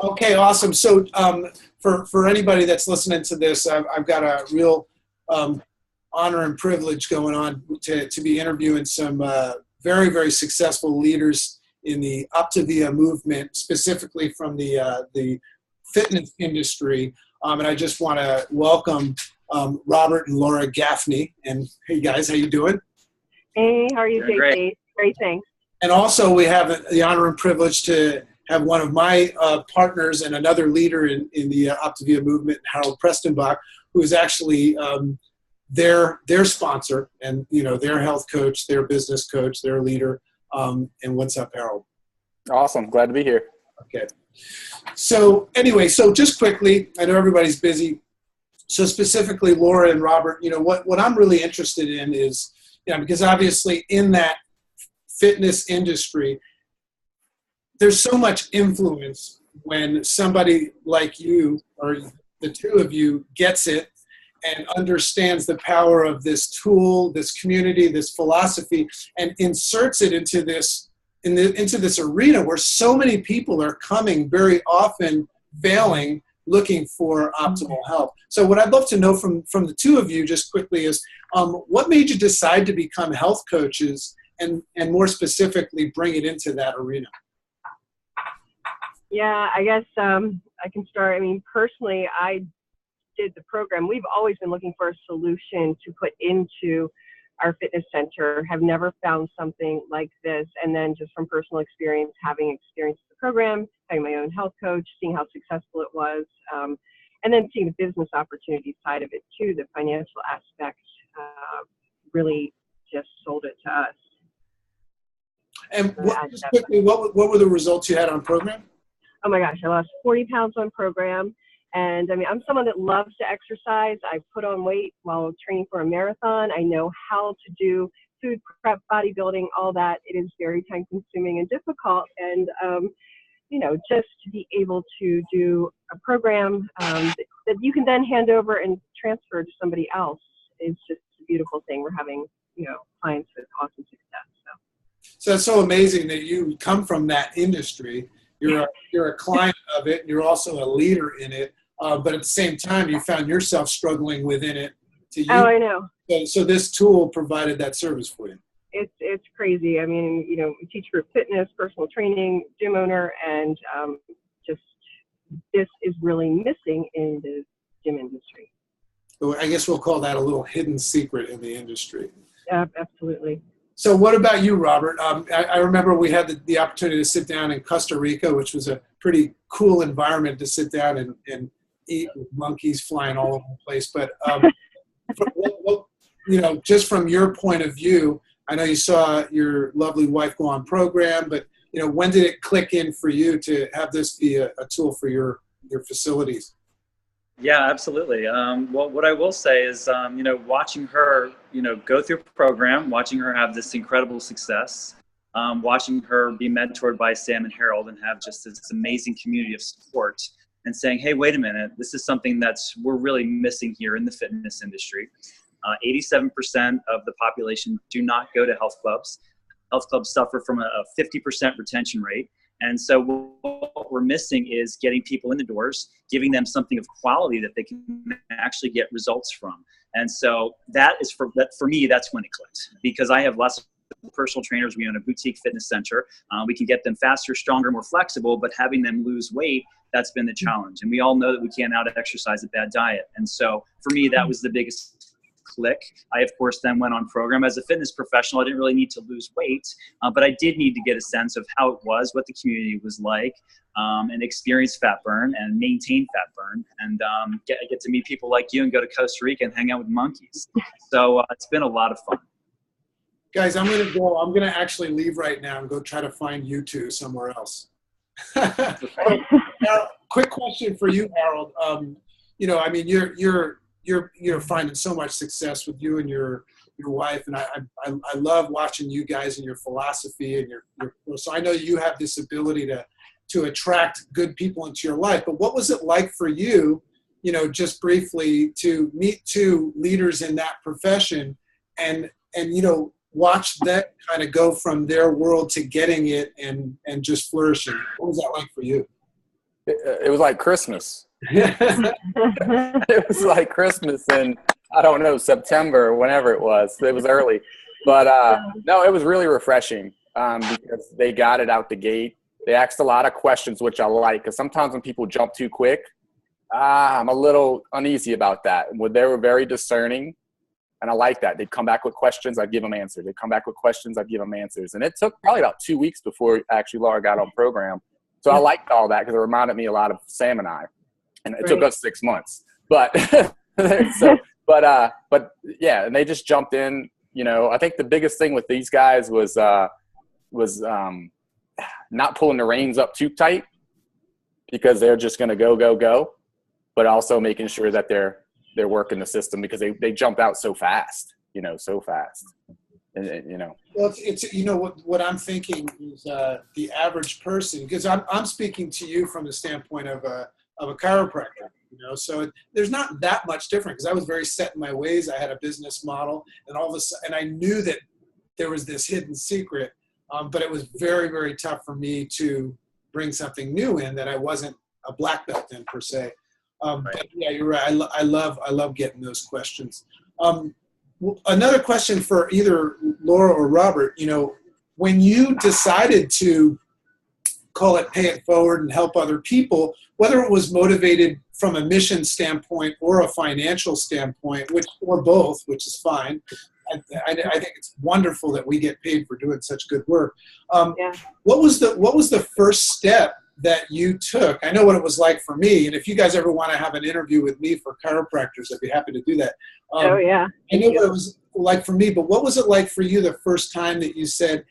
Okay, awesome. So for anybody that's listening to this, I've got a real honor and privilege going on to be interviewing some very, very successful leaders in the Optavia movement, specifically from the fitness industry. And I just want to welcome Robert and Laura Gaffney. And hey guys, how you doing? Hey, how are you, Doing JC? Great, thanks. And also we have the honor and privilege to have one of my partners and another leader in the Optavia movement, Harold Prestonbach, who is actually their sponsor and their health coach, their business coach, their leader. And what's up, Harold? Awesome. Glad to be here. Okay. So anyway, so just quickly, I know everybody's busy. So specifically, Laura and Robert, what I'm really interested in is, because obviously in that fitness industry, there's so much influence when somebody like you or the two of you gets it and understands the power of this tool, this community, this philosophy, and inserts it into this arena where so many people are coming very often failing, looking for optimal health. So what I'd love to know from the two of you just quickly is what made you decide to become health coaches and more specifically bring it into that arena? Yeah, I guess I can start. I mean, personally, I did the program. We've always been looking for a solution to put into our fitness center, have never found something like this. And then just from personal experience, having experienced the program, having my own health coach, seeing how successful it was, and then seeing the business opportunity side of it too, the financial aspect really just sold it to us. And just quickly, what were the results you had on program? Oh my gosh, I lost 40 pounds on program. And I mean, I'm someone that loves to exercise. I put on weight while training for a marathon. I know how to do food prep, bodybuilding, all that. It is very time consuming and difficult. And, just to be able to do a program that you can then hand over and transfer to somebody else is just a beautiful thing. We're having, clients with awesome success. So it's so amazing that you come from that industry. You're a client of it. And you're also a leader in it. But at the same time, you found yourself struggling within it. Oh, I know. So this tool provided that service for you. It's crazy. I mean, we teach group fitness, personal training, gym owner, and just this is really missing in the gym industry. So I guess we'll call that a little hidden secret in the industry. Absolutely. So what about you, Robert? I remember we had the opportunity to sit down in Costa Rica, which was a pretty cool environment to sit down and eat with monkeys flying all over the place. But, just from your point of view, I know you saw your lovely wife go on program, but, when did it click in for you to have this be a tool for your facilities? Yeah, absolutely. Well, what I will say is, watching her, go through a program, watching her have this incredible success, watching her be mentored by Sam and Harold and have just this amazing community of support and saying, hey, wait a minute, this is something we're really missing here in the fitness industry. 87% of the population do not go to health clubs. Health clubs suffer from a 50% retention rate. And so what we're missing is getting people in the doors, giving them something of quality that they can actually get results from. And so for me, that's when it clicked, because I have lots of personal trainers. We own a boutique fitness center. We can get them faster, stronger, more flexible, but having them lose weight, that's been the challenge. And we all know that we can't out-exercise a bad diet. And so for me, that was the biggest click. I, of course, then went on program as a fitness professional. I didn't really need to lose weight, but I did need to get a sense of how it was, what the community was like, and experience fat burn and maintain fat burn, and get to meet people like you and go to Costa Rica and hang out with monkeys. So it's been a lot of fun. Guys, I'm going to actually leave right now and go try to find you two somewhere else. Now, quick question for you, Harold. I mean, you're finding so much success with you and your wife, and I love watching you guys and your philosophy and your so I know you have this ability to attract good people into your life. But what was it like for you, just briefly, to meet two leaders in that profession and watch that kind of go from their world to getting it and just flourishing? What was that like for you? it was like Christmas. It was like Christmas in, I don't know, September, whenever it was. It was early. But no, it was really refreshing because they got it out the gate. They asked a lot of questions, which I like, because sometimes when people jump too quick, I'm a little uneasy about that. They were very discerning, and I like that. They'd come back with questions, I'd give them answers. They'd come back with questions, I'd give them answers. And it took probably about 2 weeks before actually Laura got on program. So I liked all that because it reminded me a lot of Sam and I. And it took us 6 months. But but yeah, and they just jumped in. You know, I think the biggest thing with these guys was not pulling the reins up too tight, because they're just going to go, but also making sure that they're working the system, because they jump out so fast, so fast. And, Well, it's what I'm thinking is the average person, because I'm speaking to you from the standpoint of a chiropractor, so there's not that much different, because I was very set in my ways. I had a business model, and all this, and I knew that there was this hidden secret, but it was very, very tough for me to bring something new in that I wasn't a black belt in per se. But yeah, you're right. I love getting those questions. Another question for either Laura or Robert, when you decided to call it Pay It Forward and help other people, whether it was motivated from a mission standpoint or a financial standpoint, or both, which is fine. I think it's wonderful that we get paid for doing such good work. What was the first step that you took? I know what it was like for me, and if you guys ever want to have an interview with me for chiropractors, I'd be happy to do that. I know what it was like for me, but what was it like for you the first time that you said,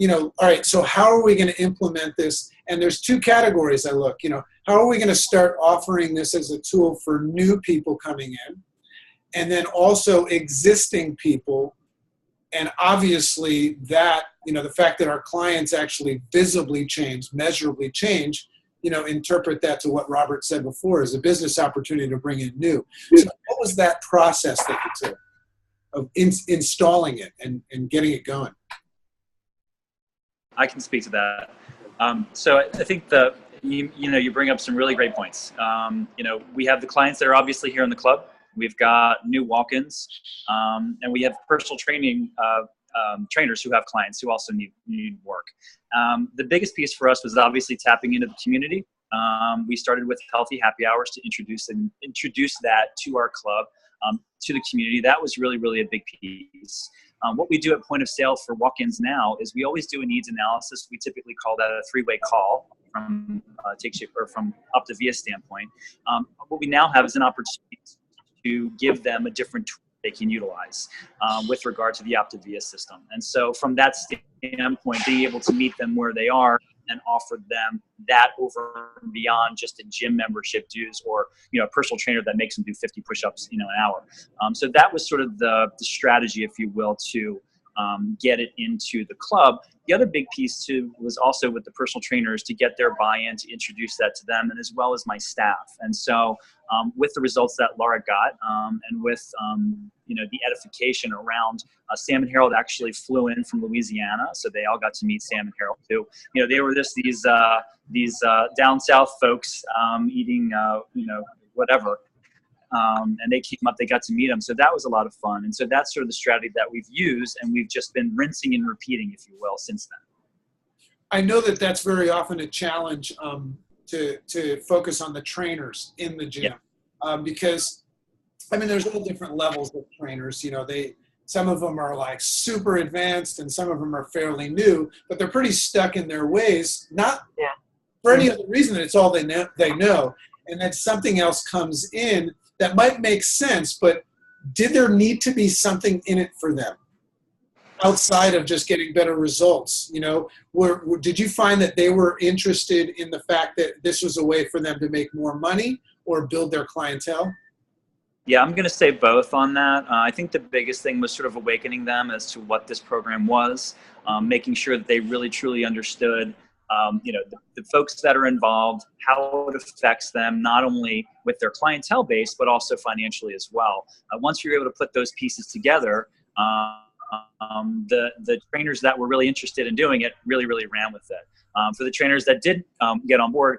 all right, so how are we going to implement this? And there's two categories I look, how are we going to start offering this as a tool for new people coming in? And then also existing people, and obviously that, the fact that our clients actually visibly change, measurably change, interpret that to what Robert said before as a business opportunity to bring in new. So what was that process that you took of installing it and getting it going? I can speak to that. So I think you bring up some really great points. We have the clients that are obviously here in the club. We've got new walk-ins, and we have personal training trainers who have clients who also need work. The biggest piece for us was obviously tapping into the community. We started with healthy happy hours to introduce that to our club, to the community. That was really, really a big piece. What we do at point of sale for walk-ins now is we always do a needs analysis. We typically call that a three-way call from Optavia standpoint. What we now have is an opportunity to give them a different tool they can utilize with regard to the Optavia system. And so from that standpoint, being able to meet them where they are and offer them that over and beyond just a gym membership dues or, a personal trainer that makes them do 50 push-ups, an hour. So that was sort of the strategy, if you will, to get it into the club. The other big piece too was also with the personal trainers to get their buy-in, to introduce that to them, and as well as my staff. And so with the results that Laura got, and with the edification around, Sam and Harold actually flew in from Louisiana, so they all got to meet Sam and Harold too. They were just these down south folks eating whatever. And they came up, they got to meet them. So that was a lot of fun. And so that's sort of the strategy that we've used, and we've just been rinsing and repeating, if you will, since then. I know that that's very often a challenge to focus on the trainers in the gym, because, there's all different levels of trainers. Some of them are like super advanced, and some of them are fairly new, but they're pretty stuck in their ways, not for any other reason than it's all they know. And then something else comes in that might make sense, but did there need to be something in it for them outside of just getting better results? Did you find that they were interested in the fact that this was a way for them to make more money or build their clientele? Yeah, I'm going to say both on that. I think the biggest thing was sort of awakening them as to what this program was, making sure that they really truly understood the folks that are involved, how it affects them, not only with their clientele base, but also financially as well. Once you're able to put those pieces together, the trainers that were really interested in doing it really, really ran with it. For the trainers that did get on board,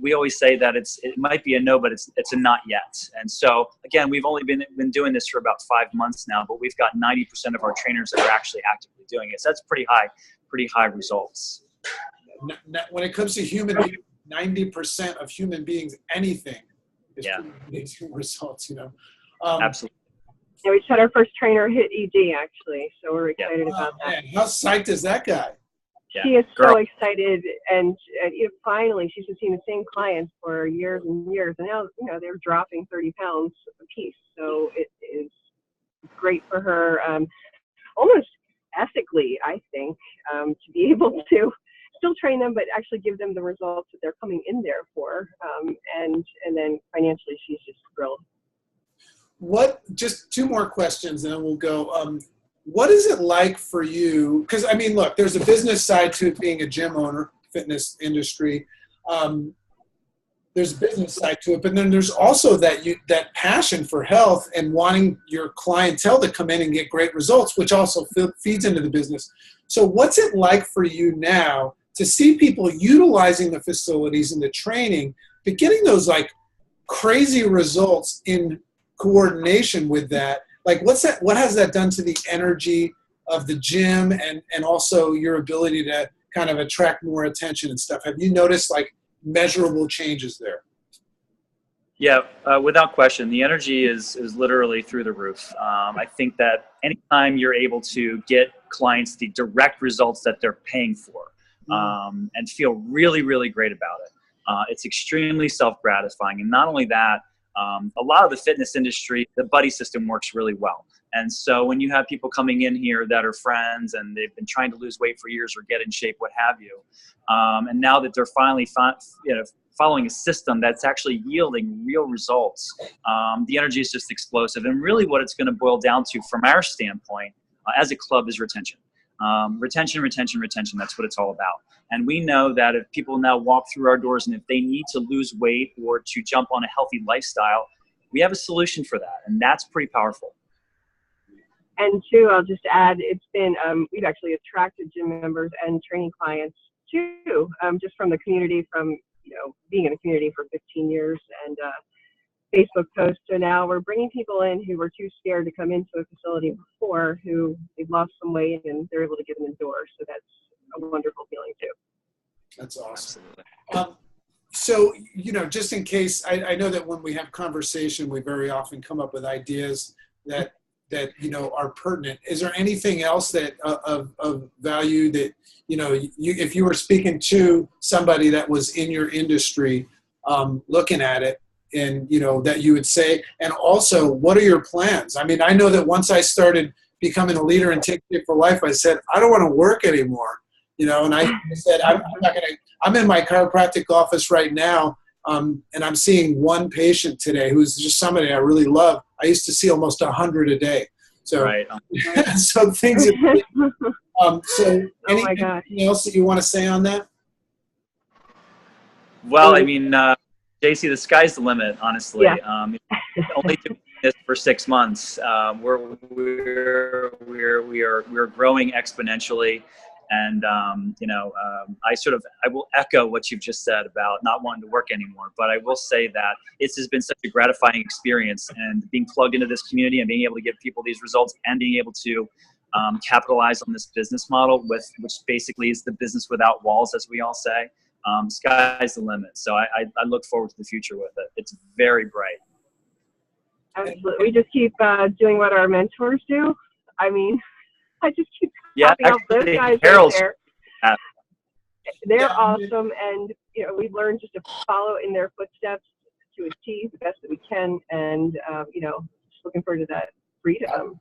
we always say that it might be a no, but it's a not yet. And so again, we've only been doing this for about 5 months now, but we've got 90% of our trainers that are actually actively doing it. So that's pretty high results. When it comes to human beings, 90% of human beings, anything is amazing results, Absolutely. Yeah, we just had our first trainer hit ED, actually, so we're excited about that. Man, how psyched is that guy? Yeah. She is so excited, and finally, she's been seeing the same clients for years and years, and now, they're dropping 30 pounds a piece, so it is great for her, almost ethically, I think, to be able to still train them, but actually give them the results that they're coming in there for, and then financially, she's just thrilled. Just 2 more questions and then we'll go. What is it like for you? Because, look, there's a business side to it being a gym owner, fitness industry. There's a business side to it, but then there's also that passion for health and wanting your clientele to come in and get great results, which also feeds into the business. So what's it like for you now to see people utilizing the facilities and the training, but getting those like crazy results in coordination with that? Like what has that done to the energy of the gym and also your ability to kind of attract more attention and stuff? Have you noticed like measurable changes there? Yeah, without question, the energy is literally through the roof. I think that anytime you're able to get clients the direct results that they're paying for, and feel really, really great about it, it's extremely self-gratifying. And not only that, a lot of the fitness industry, the buddy system works really well. And so when you have people coming in here that are friends and they've been trying to lose weight for years or get in shape, what have you, and now that they're finally following a system that's actually yielding real results, the energy is just explosive. And really what it's going to boil down to from our standpoint as a club is retention. Retention, that's what it's all about. And we know that if people now walk through our doors and if they need to lose weight or to jump on a healthy lifestyle, we have a solution for that. And that's pretty powerful. And 2, I'll just add, it's been, we've actually attracted gym members and training clients too, just from the community, from, being in the community for 15 years and Facebook posts. So now we're bringing people in who were too scared to come into a facility before, who they've lost some weight and they're able to get them indoors. So that's a wonderful feeling too. That's awesome. So, just in case, I know that when we have conversation, we very often come up with ideas that are pertinent. Is there anything else that of value that, if you were speaking to somebody that was in your industry, looking at it, and, that you would say? And also, what are your plans? I know that once I started becoming a leader in Take Shape for Life, I said, I don't want to work anymore. And I said, I'm in my chiropractic office right now, and I'm seeing one patient today who's just somebody I really love. I used to see almost 100 a day. So, right. So things have so anything else that you want to say on that? Well, JC, the sky's the limit, honestly. Yeah. Only doing this for 6 months. We're growing exponentially. And, I will echo what you've just said about not wanting to work anymore. But I will say that this has been such a gratifying experience, and being plugged into this community and being able to give people these results and being able to capitalize on this business model, which basically is the business without walls, as we all say. Sky's the limit. So I look forward to the future with it. It's very bright. Absolutely. We just keep doing what our mentors do. I just keep copying out those guys right there. They're awesome, and we've learned just to follow in their footsteps to achieve the best that we can, and just looking forward to that freedom.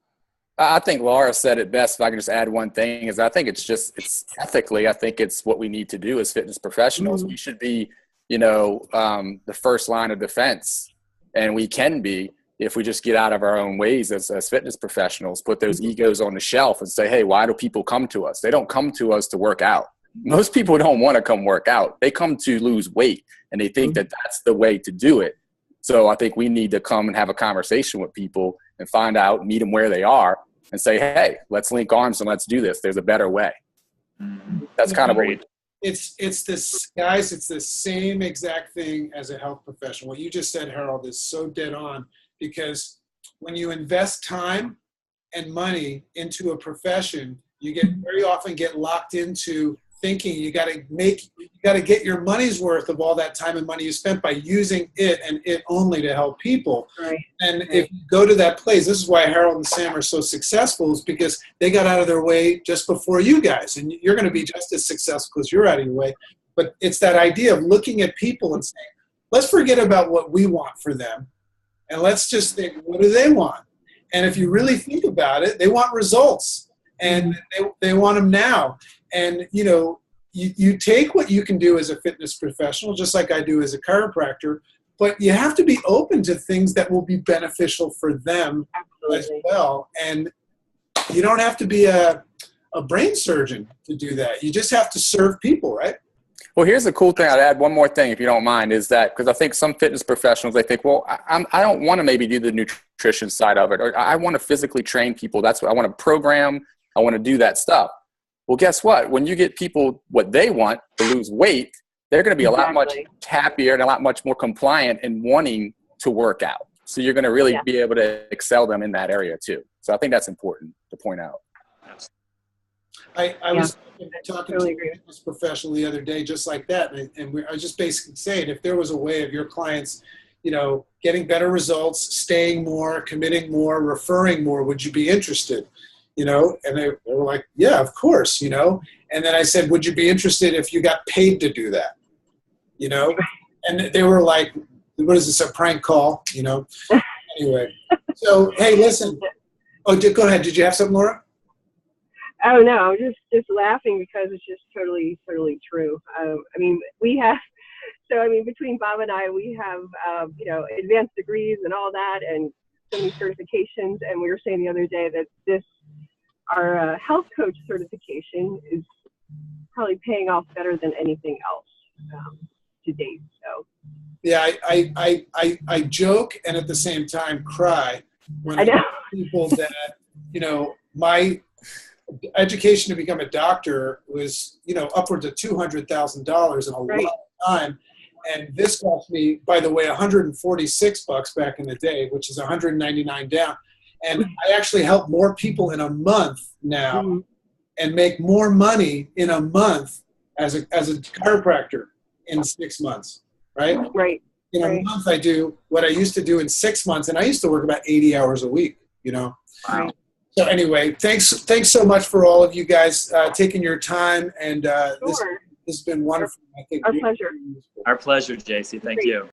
I think Laura said it best. If I can just add one thing, is I think it's ethically, I think it's what we need to do as fitness professionals. We should be, the first line of defense, and we can be, if we just get out of our own ways as fitness professionals, put those egos on the shelf and say, hey, why do people come to us? They don't come to us to work out. Most people don't want to come work out. They come to lose weight, and they think that that's the way to do it. So I think we need to come and have a conversation with people and find out, meet them where they are, and say, hey, let's link arms and let's do this. There's a better way. That's kind of what we do. It's this, guys, it's the same exact thing as a health professional. What you just said, Harold, is so dead on, because when you invest time and money into a profession, you very often get locked into thinking you got to get your money's worth of all that time and money you spent by using it and it only to help people. Right. And if you go to that place, this is why Harold and Sam are so successful, is because they got out of their way just before you guys, and you're going to be just as successful because you're out of your way. But it's that idea of looking at people and saying, let's forget about what we want for them, and let's just think, what do they want? And if you really think about it, they want results, and they want them now. And, you know, you take what you can do as a fitness professional, just like I do as a chiropractor, but you have to be open to things that will be beneficial for them as well. And you don't have to be a brain surgeon to do that. You just have to serve people, right? Well, here's the cool thing. I'd add one more thing, if you don't mind, is that because I think some fitness professionals, they think, well, I don't want to maybe do the nutrition side of it, or I want to physically train people. That's what I want to program. I want to do that stuff. Well, guess what? When you get people what they want to lose weight, they're going to be a lot much happier and a lot much more compliant in wanting to work out. So you're going to really be able to excel them in that area too. So I think that's important to point out. I was talking to a fitness professional the other day just like that, and I was just basically saying, if there was a way of your clients, you know, getting better results, staying more, committing more, referring more, would you be interested? You know, and they were like, yeah, of course, you know. And then I said, would you be interested if you got paid to do that? You know, and they were like, what is this, a prank call? You know, anyway. So, hey, listen. Oh, go ahead. Did you have something, Laura? Oh, no, I'm just laughing because it's just totally true. I mean, between Bob and I, we have, you know, advanced degrees and all that, and so many certifications. And we were saying the other day that our health coach certification is probably paying off better than anything else to date. So yeah, I joke and at the same time cry when I know people that, you know, my education to become a doctor was, you know, upwards of $200,000 in a lot of time. And this cost me, by the way, $146 back in the day, which is $199 down. And I actually help more people in a month now and make more money in a month as a chiropractor in 6 months, right? Right. In a month, I do what I used to do in 6 months, and I used to work about 80 hours a week, you know? Wow. So anyway, thanks so much for all of you guys taking your time, and this has been wonderful. I think our pleasure. Our pleasure, JC. Thank you.